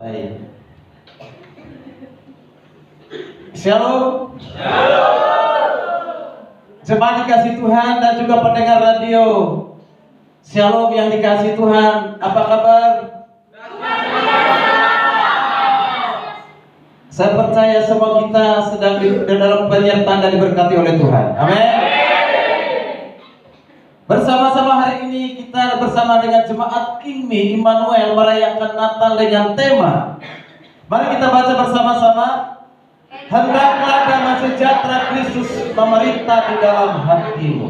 Baik. Shalom. Jemaat dikasih Tuhan dan juga pendengar radio. Shalom yang dikasih Tuhan. Apa kabar? Saya percaya semua kita sedang dalam penyertaan dan diberkati oleh Tuhan. Amin. Bersama-sama hari ini kita bersama dengan jemaat Kingmi Immanuel merayakan Natal dengan tema. Mari kita baca bersama-sama. Hendaklah damai sejahtera Kristus memerintah di dalam hatimu.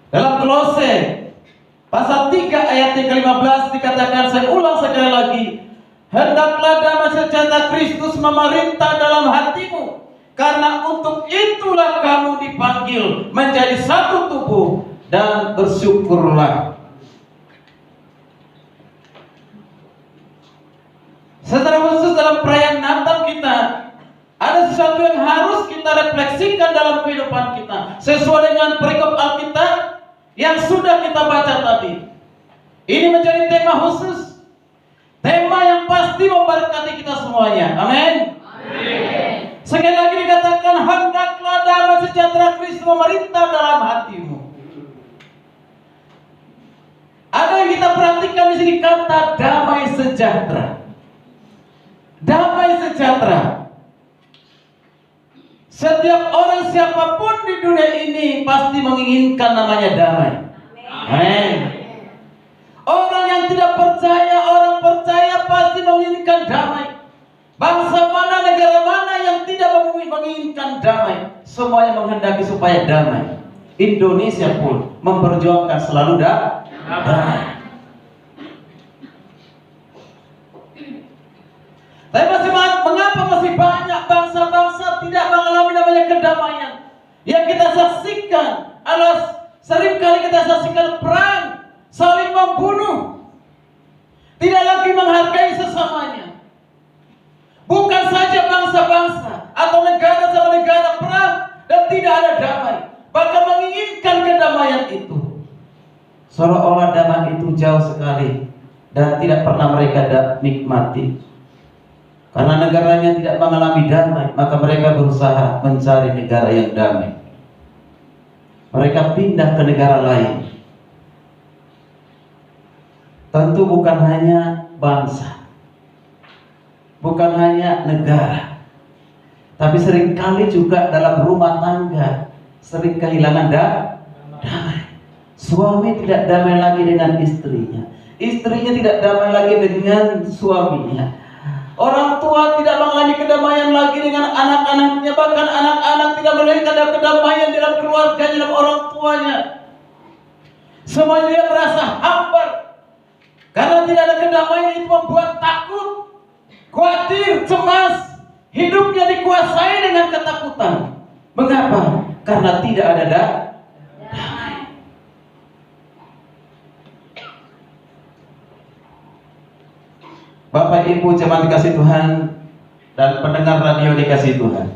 Dalam Kolose pasal 3 ayat yang ke-15 dikatakan, saya ulang sekali lagi. Hendaklah damai sejahtera Kristus memerintah dalam hatimu. Karena untuk itulah kamu dipanggil menjadi satu tubuh, dan bersyukurlah. Secara khusus dalam perayaan Natal kita, ada sesuatu yang harus kita refleksikan dalam kehidupan kita, sesuai dengan perikop Alkitab yang sudah kita baca tadi. Ini menjadi tema khusus, tema yang pasti memberkati kita semuanya. Amin. Sekali lagi dikatakan, hendaklah damai sejahtera Kristus memerintah dalam hatimu. Ada yang kita perhatikan di sini kata damai sejahtera. Damai sejahtera. Setiap orang siapapun di dunia ini pasti menginginkan namanya damai. Amin. Orang yang tidak percaya, orang percaya pasti menginginkan damai. Bangsa mana, negara mana yang tidak menginginkan damai? Semuanya menghendaki supaya damai. Indonesia pun memperjuangkan selalu damai. Tapi mengapa masih banyak bangsa-bangsa tidak mengalami namanya kedamaian? Yang kita saksikan adalah seringkali kita saksikan perang, saling membunuh, tidak lagi menghargai sesamanya. Bukan saja bangsa-bangsa atau negara sama negara perang dan tidak ada damai, bahkan menginginkan kedamaian itu. Seolah-olah damai itu jauh sekali dan tidak pernah mereka nikmati. Karena negaranya tidak mengalami damai, maka mereka berusaha mencari negara yang damai. Mereka pindah ke negara lain. Tentu bukan hanya bangsa, bukan hanya negara, tapi seringkali juga dalam rumah tangga sering kehilangan damai. Suami tidak damai lagi dengan istrinya, istrinya tidak damai lagi dengan suaminya. Orang tua tidak mengalami kedamaian lagi dengan anak-anaknya, bahkan anak-anak tidak melihat ada kedamaian dalam keluarganya, dalam orang tuanya. Semuanya dia merasa hambar karena tidak ada kedamaian. Itu membuat takut, khawatir, cemas, hidupnya dikuasai dengan ketakutan. Mengapa? Karena tidak ada damai. Bapak Ibu jemaat dikasih Tuhan dan pendengar radio dikasih Tuhan,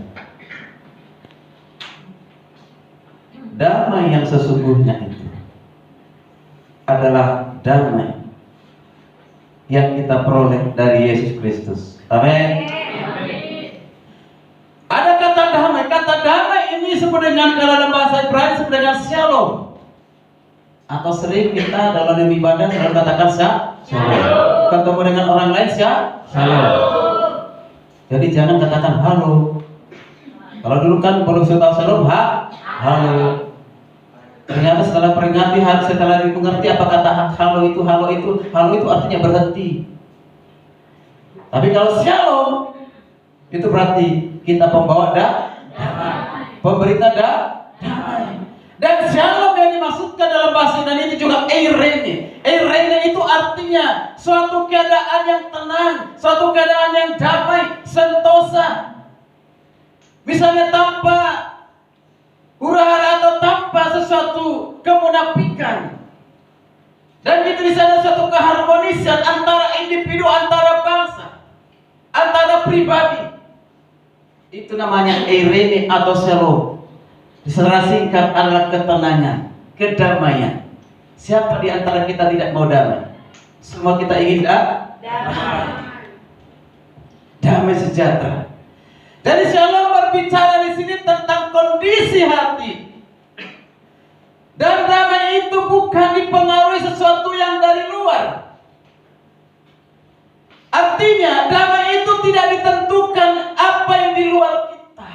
damai yang sesungguhnya itu adalah damai yang kita peroleh dari Yesus Kristus. Amin. Ada kata damai. Kata damai ini disebut dengan, kalau dalam bahasa Ibrani disebut dengan shalom. Atau sering kita dalam ibadah selalu katakan shalom. Ketemu dengan orang lain shalom. Jadi jangan katakan halo. Kalau dulu kan kalau sudah tahu shalom, halo. Ternyata setelah peringati, setelah dimengerti apa kata halo itu artinya berhenti. Tapi kalau shalom itu berarti kita pembawa damai, pemberita damai. Dan shalom yang dimaksudkan dalam bahasa Yunani itu juga eirene. Eirene itu artinya suatu keadaan yang tenang, suatu keadaan yang damai, sentosa. Misalnya tanpa hura-hara atau tanpa sesuatu kemunafikan. Dan itu di sana suatu keharmonisan antara individu, antara bangsa, antara pribadi. Itu namanya eirene atau shalom. Secara singkat adalah ketenangan, kedamaian. Siapa di antara kita tidak mau damai? Semua kita ingin Damai sejahtera. Jadi Shalom berbicara di sini tentang kondisi hati. Dan damai itu bukan dipengaruhi sesuatu yang dari luar. Artinya damai itu tidak ditentukan apa yang di luar kita.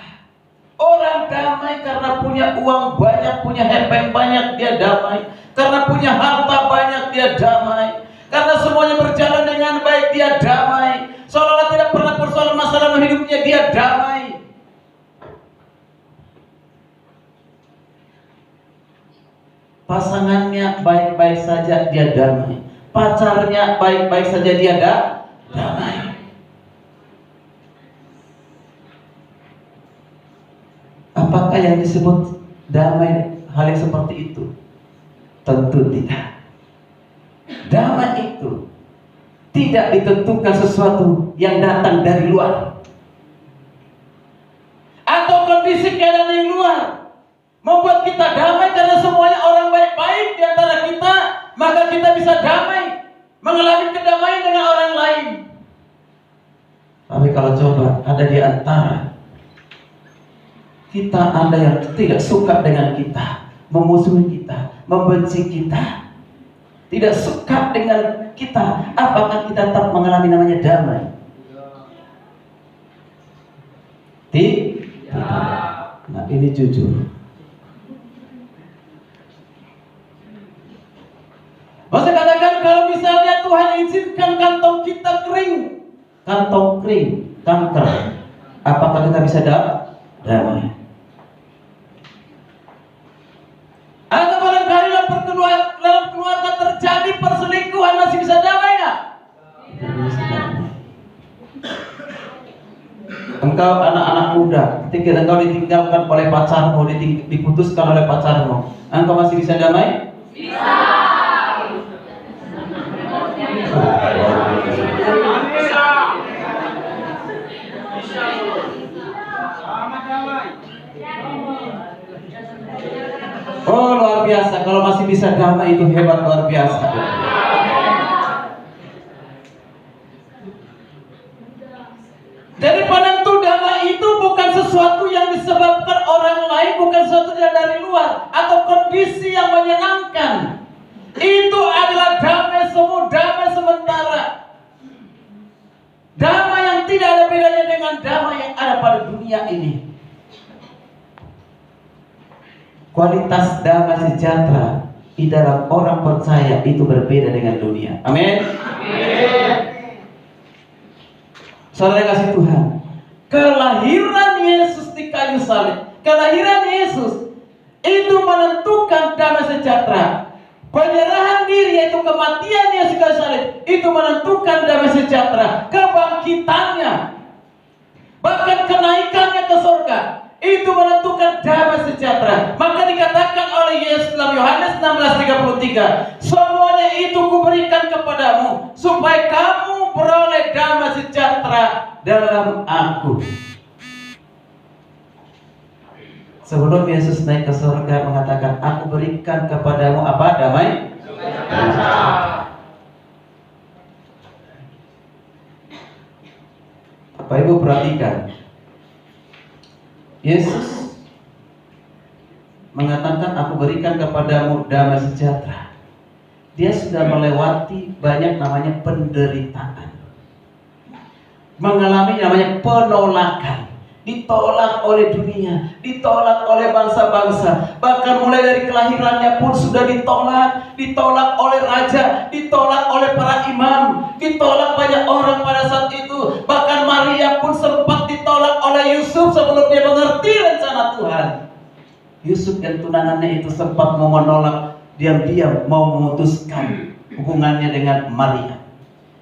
Orang damai karena punya uang banyak, punya hepeng banyak, dia damai. Karena punya harta banyak, dia damai. Karena semuanya berjalan dengan baik, dia damai. Seolah-olah tidak pernah persoalan masalah hidupnya, dia damai. Pasangannya baik-baik saja, dia damai. Pacarnya baik-baik saja, dia damai. Apakah yang disebut damai hal yang seperti itu? Tentu tidak. Damai itu tidak ditentukan sesuatu yang datang dari luar atau kondisi keadaan yang luar membuat kita damai karena semuanya orang baik-baik di antara kita, maka kita bisa damai, mengalami kedamaian dengan orang lain. Tapi kalau coba ada di antara kita ada yang tidak suka dengan kita, memusuhi kita, membenci kita, tidak suka dengan kita, apakah kita tetap mengalami namanya damai? Tidak. Nah, ini jujur. Masa katakan kalau misalnya Tuhan izinkan kantong kita kering, kanker, apakah kita bisa damai? Atau barangkali dalam keluarga terjadi perselingkuhan, masih bisa damai nggak? Engkau anak-anak muda, ketika engkau ditinggalkan oleh pacarmu, diputuskan oleh pacarmu, engkau masih bisa damai? Bisa. Oh, luar biasa. Kalau masih bisa damai itu hebat, luar biasa. Jadi penentu damai itu bukan sesuatu yang disebabkan orang lain, bukan sesuatu yang dari luar atau kondisi yang menyenangkan. Itu adalah damai semu, damai sementara. Damai yang tidak ada bedanya dengan damai yang ada pada dunia ini. Kualitas damai sejahtera di dalam orang percaya itu berbeda dengan dunia. Amin. Saudara kasih Tuhan, kelahiran Yesus di kayu salib, kelahiran Yesus itu menentukan damai sejahtera. Penyerahan diri, yaitu kematian Yesus di kayu salib, itu menentukan damai sejahtera. Kebangkitannya, bahkan kenaikannya ke surga, itu menentukan damai sejahtera. Maka dikatakan oleh Yesus dalam Yohanes 16:33, semuanya itu kuberikan kepadamu supaya kamu beroleh damai sejahtera dalam aku. Sebelum Yesus naik ke surga mengatakan, aku berikan kepadamu apa? Damai sejahtera. Bapak Ibu perhatikan, Yesus mengatakan aku berikan kepadamu damai sejahtera. Dia sudah melewati banyak namanya penderitaan, mengalami namanya penolakan, ditolak oleh dunia, ditolak oleh bangsa-bangsa, bahkan mulai dari kelahirannya pun sudah ditolak oleh raja, ditolak oleh para imam, ditolak banyak orang pada saat itu. Bahkan Maria pun sempat ditolak oleh Yusuf sebelum dia mengerti rencana Tuhan. Yusuf dan tunangannya itu sempat mau menolak, diam-diam mau memutuskan hubungannya dengan Maria.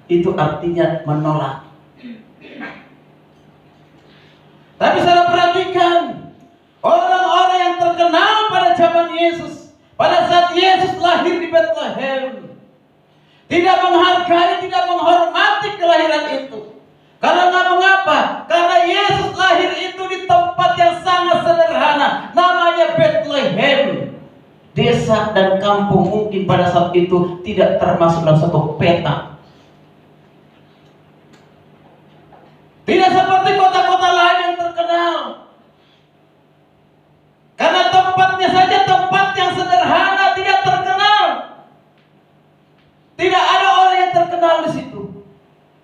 Itu artinya menolak. Tapi saya perhatikan orang-orang yang terkenal pada zaman Yesus, pada saat Yesus lahir di Bethlehem, tidak menghargai, tidak menghormati kelahiran itu. Karena mengapa? Karena Yesus lahir itu di tempat yang sangat sederhana, namanya Bethlehem. Desa dan kampung mungkin pada saat itu tidak termasuk dalam satu peta.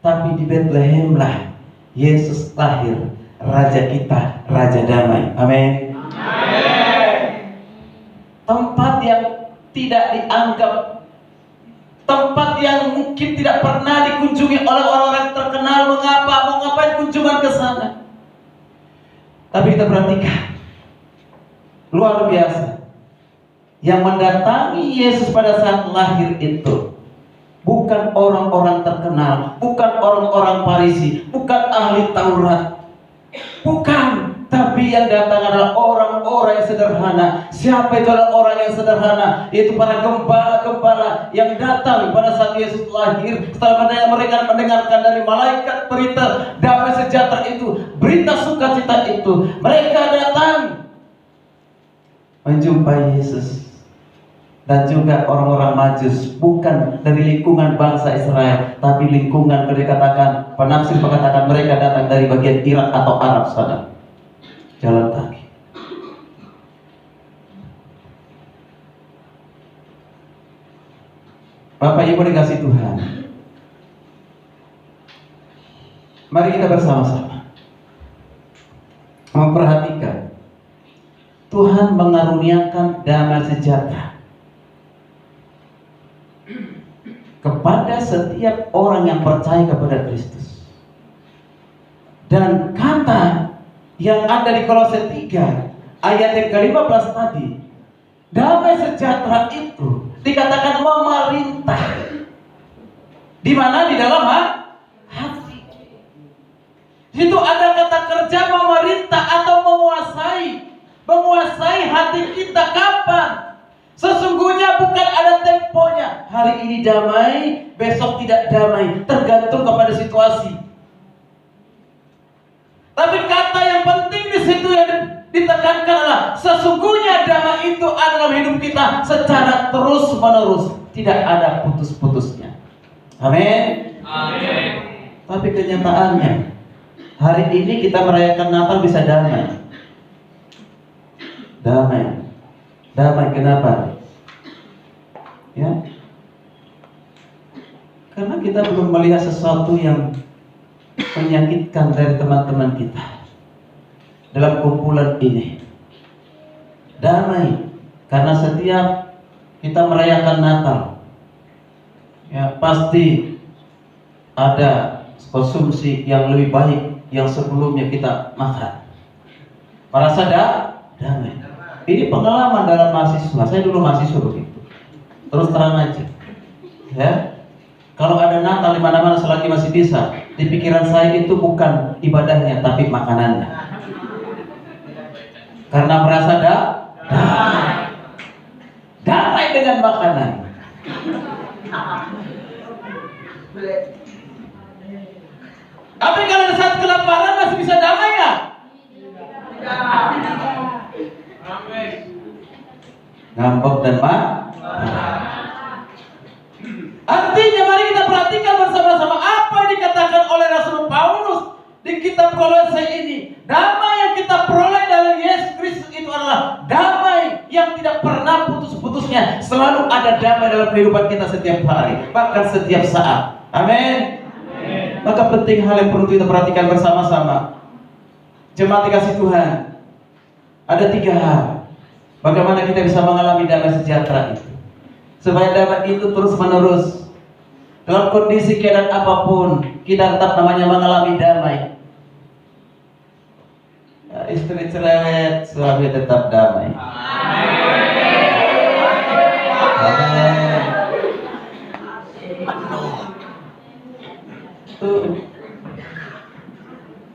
tapi di Betlehemlah Yesus lahir, Raja kita, Raja damai. Amin. Tempat yang tidak dianggap, tempat yang mungkin tidak pernah dikunjungi oleh orang-orang terkenal. Mengapa? Mau ngapain kunjungan ke sana? Tapi kita perhatikan, luar biasa. Yang mendatangi Yesus pada saat lahir itu bukan orang-orang terkenal, bukan orang-orang Farisi, bukan ahli Taurat, bukan. Tapi yang datang adalah orang-orang yang sederhana. Siapa itu adalah orang yang sederhana? Yaitu para gembala-gembala yang datang pada saat Yesus lahir. Setelah mereka mendengarkan dari malaikat berita damai sejahtera itu, berita sukacita itu, mereka datang menjumpai Yesus. Dan juga orang-orang Majus, bukan dari lingkungan bangsa Israel, tapi lingkungan, dikatakan penafsir mengatakan mereka datang dari bagian Irak atau Arab sana. Jalan kaki. Bapak Ibu dikasih Tuhan, mari kita bersama-sama memperhatikan Tuhan mengaruniakan damai sejahtera kepada setiap orang yang percaya kepada Kristus. Dan kata yang ada di Kolose 3 ayat yang ke-15 tadi, damai sejahtera itu dikatakan memerintah. Di mana? Di dalam hati. Di situ ada kata kerja memerintah atau menguasai. Menguasai hati kita kapan? Sesungguhnya bukan ada temponya. Hari ini damai, besok tidak damai, tergantung kepada situasi. Tapi kata yang penting di situ yang ditekankan adalah sesungguhnya damai itu ada dalam hidup kita secara terus-menerus, tidak ada putus-putusnya. Amin. Amin. Tapi kenyataannya hari ini kita merayakan Natal bisa damai. Damai kenapa? Ya, karena kita belum melihat sesuatu yang menyakitkan dari teman-teman kita dalam kumpulan ini. Damai, karena setiap kita merayakan Natal, ya pasti ada konsumsi yang lebih baik yang sebelumnya kita makan. Merasa damai. Ini pengalaman dalam mahasiswa. Saya dulu mahasiswa begitu. Terus terang aja, ya. Kalau ada Natal di mana-mana selagi masih bisa, di pikiran saya itu bukan ibadahnya, tapi makanannya. Karena merasa damai dengan makanan. Tapi kalau di saat kelaparan masih bisa damai nggak? Ngambek dan artinya mari kita perhatikan bersama-sama apa yang dikatakan oleh Rasul Paulus di kitab Kolose ini. Damai yang kita peroleh dari Yesus Kristus itu adalah damai yang tidak pernah putus-putusnya. Selalu ada damai dalam kehidupan kita setiap hari, bahkan setiap saat. Amin. Maka penting hal yang perlu kita perhatikan bersama-sama. Jemaat dikasih Tuhan, ada 3 hal bagaimana kita bisa mengalami damai sejahtera itu, supaya damai itu terus menerus dalam kondisi keadaan apapun kita tetap namanya mengalami damai. Istri cerewet, suami tetap damai.